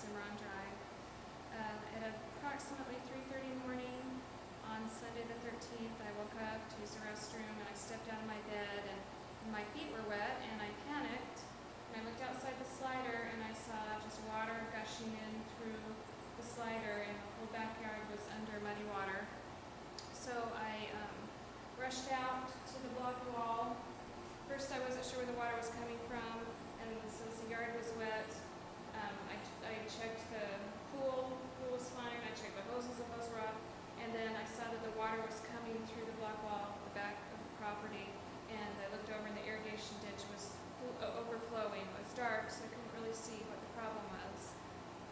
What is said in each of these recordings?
Cimarron Drive. At approximately 3:30 in the morning on Sunday the 13th, I woke up to use the restroom and I stepped out of my bed and my feet were wet and I panicked. And I looked outside the slider and I saw just water gushing in through the slider and the whole backyard was under muddy water. So I rushed out to the block wall. First I wasn't sure where the water was coming from, and since the yard was wet, I checked the pool was fine, I checked the hoses were off, and then I saw that the water was coming through the block wall, the back of the property, and I looked over and the irrigation ditch was overflowing. It was dark, so I couldn't really see what the problem was.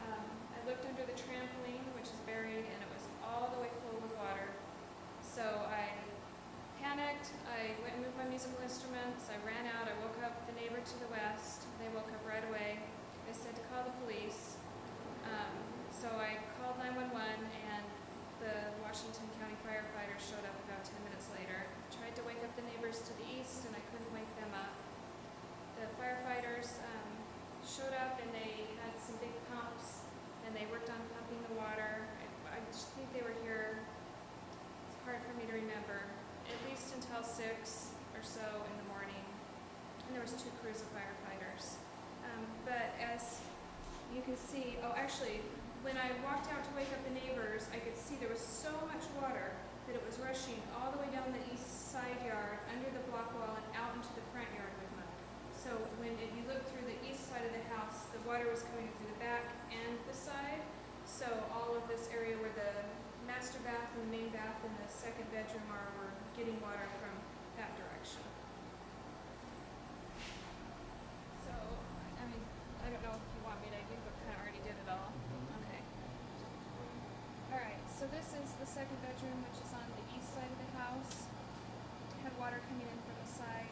I looked under the trampoline, which is buried, and it was all the way full with water. So I panicked, I went and moved my musical instruments, I ran out, I woke up the neighbor to the west. They woke up right away. They said to call the police. So I called 911 and the Washington County firefighters showed up about 10 minutes later. Tried to wake up the neighbors to the east and I couldn't wake them up. The firefighters showed up and they had some big pumps and they worked on pumping the water. I just think they were here, it's hard for me to remember, at least until 6 or so in the morning. And there was 2 crews of firefighters. But as you can see, when I walked out to wake up the neighbors, I could see there was so much water that it was rushing all the way down the east side yard, under the block wall, and out into the front yard with mud. So if you look through the east side of the house, the water was coming through the back and the side. So all of this area where the master bath and the main bath and the second bedroom were getting water from that direction. So, I don't know if you want me to, you kind of already did it all. Okay. Alright, so this is the second bedroom, which is on the east side of the house. Had water coming in from the side.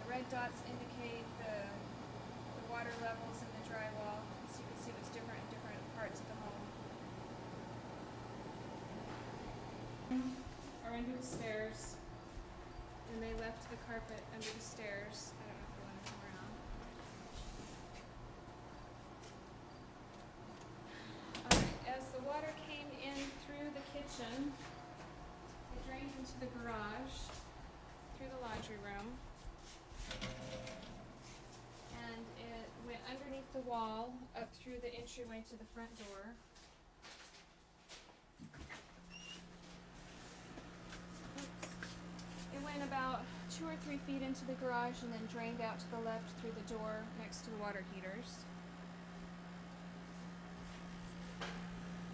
The red dots indicate the water levels in the drywall. So you can see it was different in different parts of the home. Or under the stairs. And they left the carpet under the stairs. I don't know if you want to come around. As the water came in through the kitchen, it drained into the garage, through the laundry room, and it went underneath the wall, up through the entryway to the front door. It went about 2 or 3 feet into the garage and then drained out to the left through the door next to the water heaters.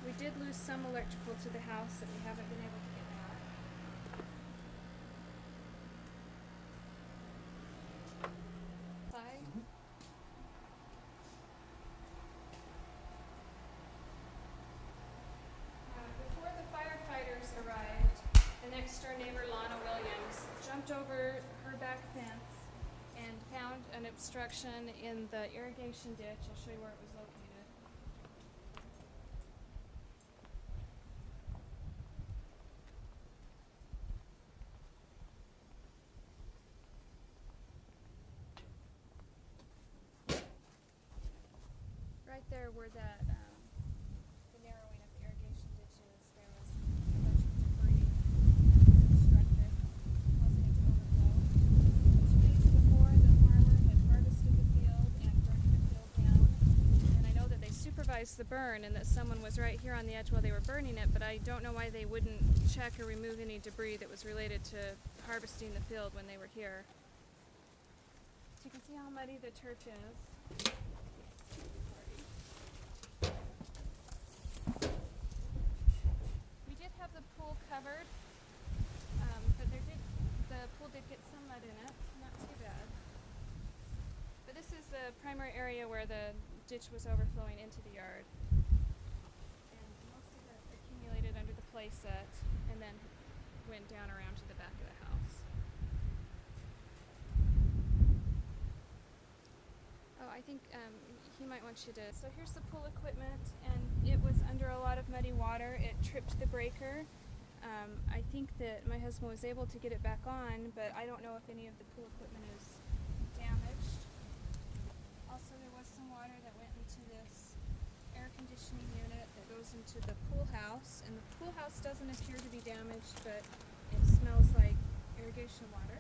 We did lose some electrical to the house that we haven't been able to get back. Side. Before the firefighters arrived, the next door neighbor, Lana Williams, jumped over her back fence and found an obstruction in the irrigation ditch. I'll show you where it was located. Right there where the narrowing of the irrigation ditch is, there was a bunch of debris that was obstructed, causing it to overflow. 2 days before, the farmer had harvested the field and burned the field down. And I know that they supervised the burn and that someone was right here on the edge while they were burning it, but I don't know why they wouldn't check or remove any debris that was related to harvesting the field when they were here. So you can see how muddy the turf is. We did have the pool covered, but the pool did get some mud in it, not too bad. But this is the primary area where the ditch was overflowing into the yard. And most of it accumulated under the play set and then went down around to the back of the house. Oh, I think he might want you to. So here's the pool equipment, and it was under a lot of muddy water. It tripped the breaker. I think that my husband was able to get it back on, but I don't know if any of the pool equipment is damaged. Also, there was some water that went into this into the pool house, and the pool house doesn't appear to be damaged, but it smells like irrigation water.